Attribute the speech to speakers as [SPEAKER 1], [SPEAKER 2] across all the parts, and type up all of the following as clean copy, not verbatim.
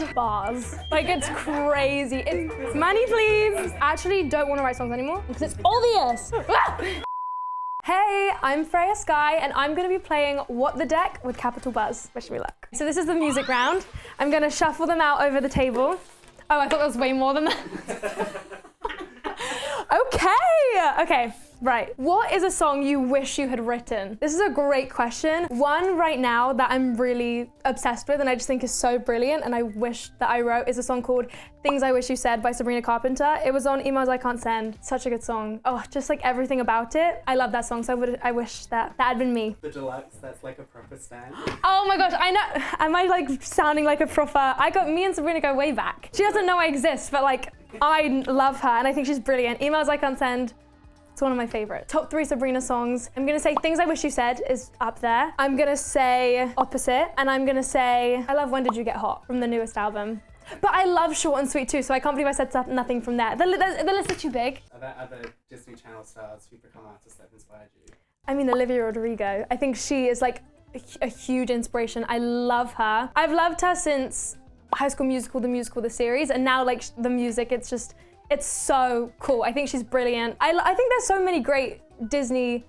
[SPEAKER 1] 100 bars. Like, it's crazy. It's money, please. I actually don't want to write songs anymore because it's obvious. Hey, I'm Freya Skye, and I'm going to be playing What the Deck with capital Buzz. Wish me luck. So this is the music round. I'm going to shuffle them out over the table. Oh, I thought that was way more than that. Okay, right. What is a song you wish you had written? This is a great question. One right now that I'm really obsessed with and I just think is so brilliant and I wish that I wrote is a song called Things I Wish You Said by Sabrina Carpenter. It was on Emails I Can't Send. Such a good song. Oh, just like everything about it. I love that song, so I wish that had been me.
[SPEAKER 2] The deluxe, that's like a proper stand.
[SPEAKER 1] Oh my gosh, I know. Am I like sounding like a proper? Me and Sabrina go way back. She doesn't know I exist, but like, I love her and I think she's brilliant. Emails I Can't Send. It's one of my favorites. Top 3 Sabrina songs. I'm gonna say Things I Wish You Said is up there. I'm gonna say Opposite, and I'm gonna say I love When Did You Get Hot from the newest album. But I love Short and Sweet too, so I can't believe I said nothing from there. The list is too big.
[SPEAKER 2] Are there other Disney Channel stars who become artists that inspired you?
[SPEAKER 1] I mean, Olivia Rodrigo. I think she is like a huge inspiration. I love her. I've loved her since High School Musical, the series, and now like the music, it's so cool. I think she's brilliant. I think there's so many great Disney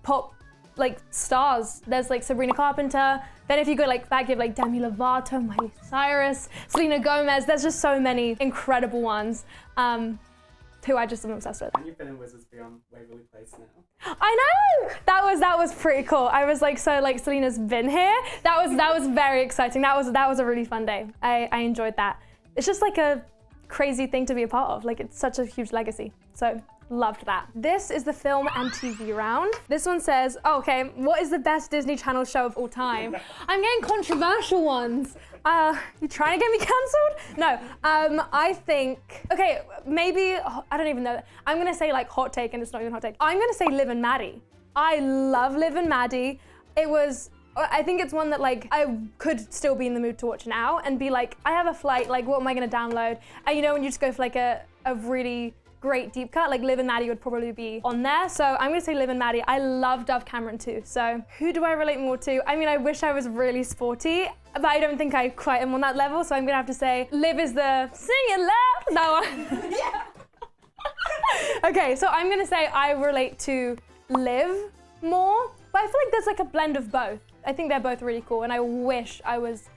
[SPEAKER 1] pop like stars. There's like Sabrina Carpenter. Then if you go like back, you have like Demi Lovato, Miley Cyrus, Selena Gomez. There's just so many incredible ones who I just am obsessed with.
[SPEAKER 2] And you've been in Wizards Beyond Waverly Place now.
[SPEAKER 1] I know! That was pretty cool. I was like, so like Selena's been here. That was very exciting. That was a really fun day. I enjoyed that. It's just like a crazy thing to be a part of. Like, it's such a huge legacy. So loved that. This is the film and TV round. This one says, oh, okay, what is the best Disney Channel show of all time? I'm getting controversial ones. You trying to get me cancelled? No, I think, okay, maybe, I don't even know. I'm gonna say like hot take and it's not even hot take. I'm gonna say Liv and Maddie. I love Liv and Maddie. I think it's one that like I could still be in the mood to watch now and be like, I have a flight, like what am I gonna download? And you know, when you just go for like a really great deep cut, like Liv and Maddie would probably be on there. So I'm gonna say Liv and Maddie. I love Dove Cameron too. So who do I relate more to? I mean, I wish I was really sporty, but I don't think I quite am on that level. So I'm gonna have to say Liv is the sing it loud. No. Yeah. Okay, so I'm gonna say I relate to Liv more, but I feel like there's like a blend of both. I think they're both really cool and I wish I was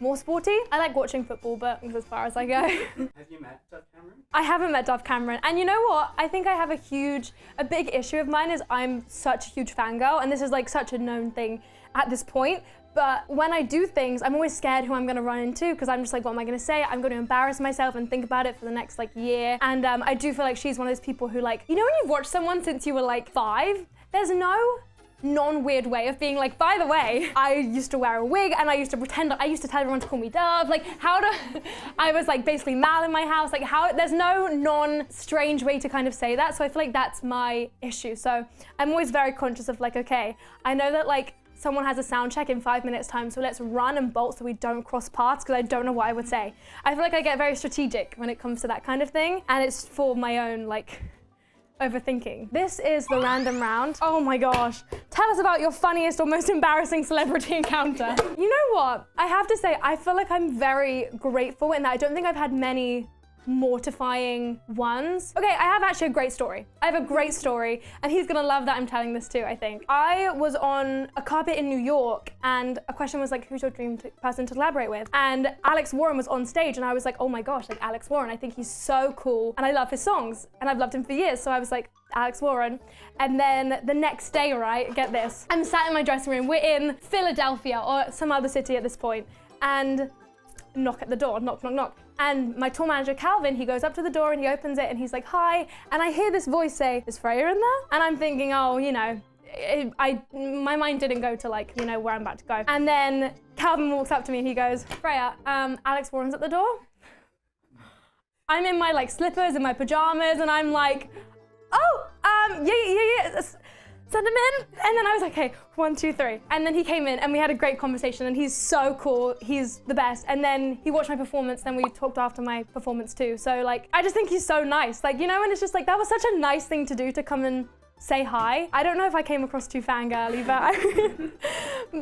[SPEAKER 1] more sporty. I like watching football, but that's as far as I go.
[SPEAKER 2] Have you met Dove Cameron?
[SPEAKER 1] I haven't met Dove Cameron. And you know what? I think I have a big issue of mine is I'm such a huge fangirl and this is like such a known thing at this point. But when I do things, I'm always scared who I'm gonna run into because I'm just like, what am I gonna say? I'm gonna embarrass myself and think about it for the next like year. And I do feel like she's one of those people who like, you know when you've watched someone since you were like 5? There's no non-weird way of being like, by the way, I used to wear a wig and I used to pretend, I used to tell everyone to call me Dove, like I was like basically Mal in my house, like there's no non-strange way to kind of say that, so I feel like that's my issue. So I'm always very conscious of like, okay, I know that like someone has a sound check in 5 minutes time, so let's run and bolt so we don't cross paths because I don't know what I would say. I feel like I get very strategic when it comes to that kind of thing and it's for my own like overthinking. This is the random round. Oh my gosh. Tell us about your funniest or most embarrassing celebrity encounter. You know what? I have to say, I feel like I'm very grateful in that I don't think I've had many mortifying ones. Okay, I have actually a great story. I have a great story and he's gonna love that I'm telling this too, I think. I was on a carpet in New York and a question was like, who's your dream person to collaborate with? And Alex Warren was on stage and I was like, oh my gosh, like Alex Warren, I think he's so cool and I love his songs and I've loved him for years. So I was like, Alex Warren. And then the next day, right, get this, I'm sat in my dressing room, we're in Philadelphia or some other city at this point, and knock at the door, knock, knock, knock. And my tour manager, Calvin, he goes up to the door and he opens it and he's like, hi. And I hear this voice say, is Freya in there? And I'm thinking, oh, you know, my mind didn't go to like, you know, where I'm about to go. And then Calvin walks up to me and he goes, Freya, Alex Warren's at the door. I'm in my like slippers and my pajamas and I'm like, oh, yeah. Send him in. And then I was like, okay, 1, 2, 3. And then he came in and we had a great conversation and he's so cool. He's the best. And then he watched my performance. Then we talked after my performance too. So like, I just think he's so nice. Like, you know, and it's just like, that was such a nice thing to do to come and say hi. I don't know if I came across too fangirly, but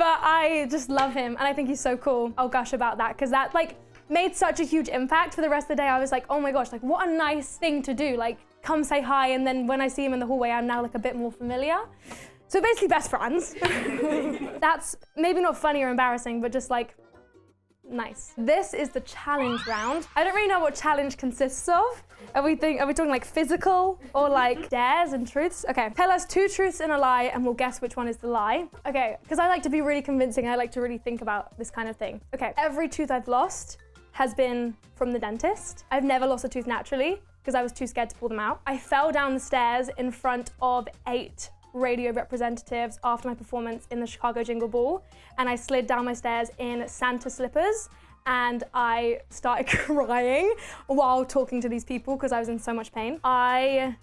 [SPEAKER 1] I just love him. And I think he's so cool. I'll gush about that because that like, made such a huge impact for the rest of the day. I was like, oh my gosh, like what a nice thing to do. Like come say hi, and then when I see him in the hallway, I'm now like a bit more familiar. So basically best friends. That's maybe not funny or embarrassing, but just like nice. This is the challenge round. I don't really know what challenge consists of. Are we talking like physical or like dares and truths? Okay, tell us 2 truths and a lie and we'll guess which one is the lie. Okay, because I like to be really convincing. I like to really think about this kind of thing. Okay, every tooth I've lost has been from the dentist. I've never lost a tooth naturally because I was too scared to pull them out. I fell down the stairs in front of 8 radio representatives after my performance in the Chicago Jingle Ball, and I slid down my stairs in Santa slippers, and I started crying while talking to these people because I was in so much pain. I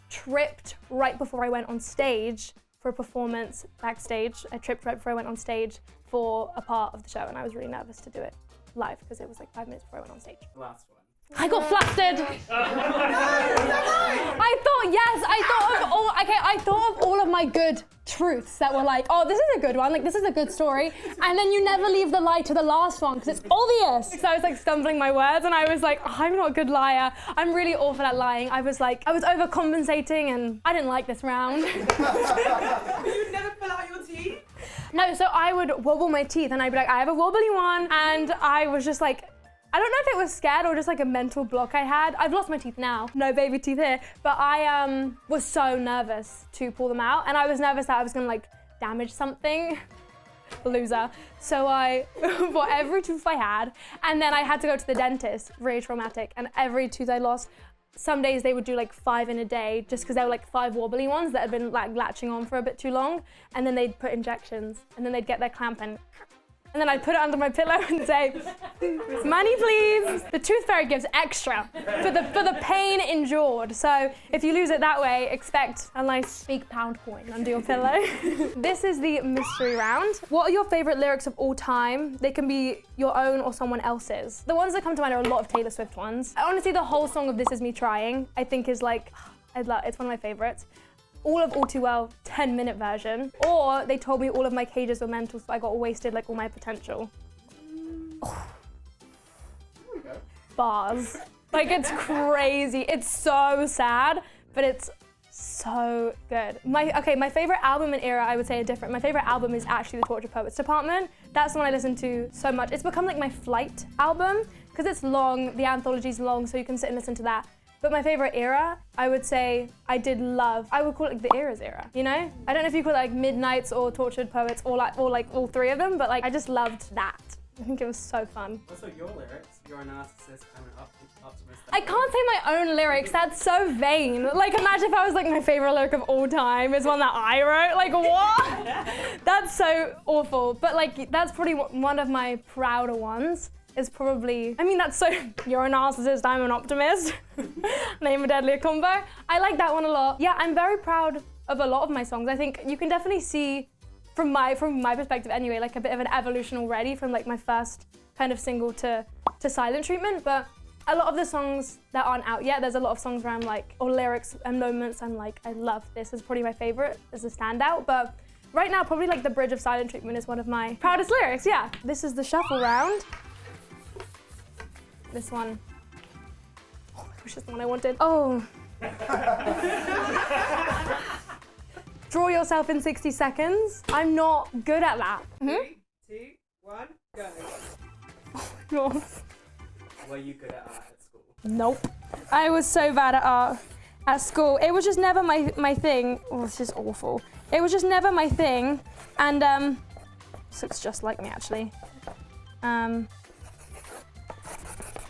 [SPEAKER 1] tripped right before I went on stage for a performance backstage. I tripped right before I went on stage for a part of the show, and I was really nervous to do it live because it was like 5 minutes before I went on stage.
[SPEAKER 2] Last one.
[SPEAKER 1] I got flustered. I thought of all of my good truths that were like, oh, this is a good one, like this is a good story. And then you never leave the lie to the last one because it's obvious. So I was like stumbling my words and I was like, oh, I'm not a good liar. I'm really awful at lying. I was overcompensating and I didn't like this round.
[SPEAKER 3] You never pull out your teeth?
[SPEAKER 1] No, so I would wobble my teeth and I'd be like, I have a wobbly one. And I was just like, I don't know if it was scared or just like a mental block I had. I've lost my teeth now, no baby teeth here, but I was so nervous to pull them out, and I was nervous that I was gonna like damage something. Loser. So I bought every tooth I had, and then I had to go to the dentist, really traumatic, and every tooth I lost, some days they would do like 5 in a day just because there were like 5 wobbly ones that had been like latching on for a bit too long, and then they'd put injections, and then they'd get their clamp and then I'd put it under my pillow and say, money please. The tooth fairy gives extra for the pain endured. So if you lose it that way, expect a nice big pound coin under your pillow. This is the mystery round. What are your favorite lyrics of all time? They can be your own or someone else's. The ones that come to mind are a lot of Taylor Swift ones. Honestly, the whole song of This Is Me Trying, I think is like, it's one of my favorites. All of All Too Well 10-minute version, or they told me all of my cages were mental, so I got wasted like all my potential. Oh.
[SPEAKER 2] There we go.
[SPEAKER 1] Bars. Like it's crazy. It's so sad, but it's so good. My favorite album and era I would say are different. My favorite album is actually the Tortured Poets Department. That's the one I listen to so much. It's become like my flight album because it's long, the anthology's long, so you can sit and listen to that. But my favorite era, I would say I would call it like the Eras era, you know? I don't know if you call it like Midnights or Tortured Poets or all 3 of them, but like I just loved that. I think it was so fun.
[SPEAKER 2] Also your lyrics, you're a narcissist, I'm an optimist.
[SPEAKER 1] I can't say my own lyrics, that's so vain. Like imagine if I was like my favorite lyric of all time is one that I wrote, like what? That's so awful, but like that's probably one of my prouder ones. Is probably, I mean that's so, you're a narcissist, I'm an optimist. Name a deadlier combo. I like that one a lot. Yeah, I'm very proud of a lot of my songs. I think you can definitely see, from my perspective anyway, like a bit of an evolution already from like my first kind of single to Silent Treatment, but a lot of the songs that aren't out yet, there's a lot of songs where I'm like, or lyrics and moments I'm like, I love this. Is probably my favorite as a standout, but right now probably like the bridge of Silent Treatment is one of my proudest lyrics, yeah. This is the shuffle round. This one. Oh my gosh, that's the one I wanted. Oh. Draw yourself in 60 seconds. I'm not good at that.
[SPEAKER 3] 3, 2, 1, go.
[SPEAKER 1] No.
[SPEAKER 2] Were you good at art at school?
[SPEAKER 1] Nope. I was so bad at art at school. It was just never my thing. Oh, this is awful. It was just never my thing. And this looks just like me actually.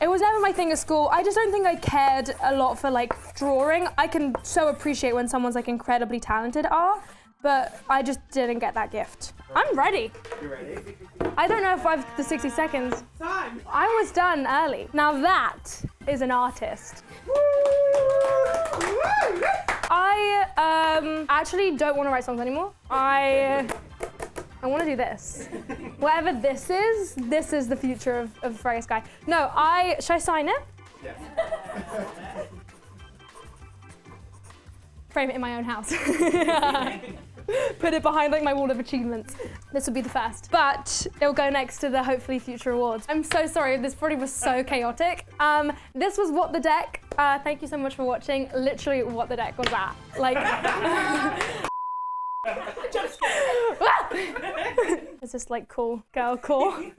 [SPEAKER 1] It was never my thing at school. I just don't think I cared a lot for like drawing. I can so appreciate when someone's like incredibly talented at art, but I just didn't get that gift. I'm ready.
[SPEAKER 2] You ready?
[SPEAKER 1] I don't know if I've the 60 seconds.
[SPEAKER 3] Time.
[SPEAKER 1] I was done early. Now that is an artist. I actually don't want to write songs anymore. I want to do this. Whatever this is the future of Freya Skye. No, should I sign it?
[SPEAKER 2] Yes.
[SPEAKER 1] Frame it in my own house. put it behind like my wall of achievements. This will be the first, but it'll go next to the hopefully future awards. I'm so sorry, this probably was so chaotic. This was What the Deck. Thank you so much for watching. Literally what the deck was at. Like, is this like cool, girl, cool?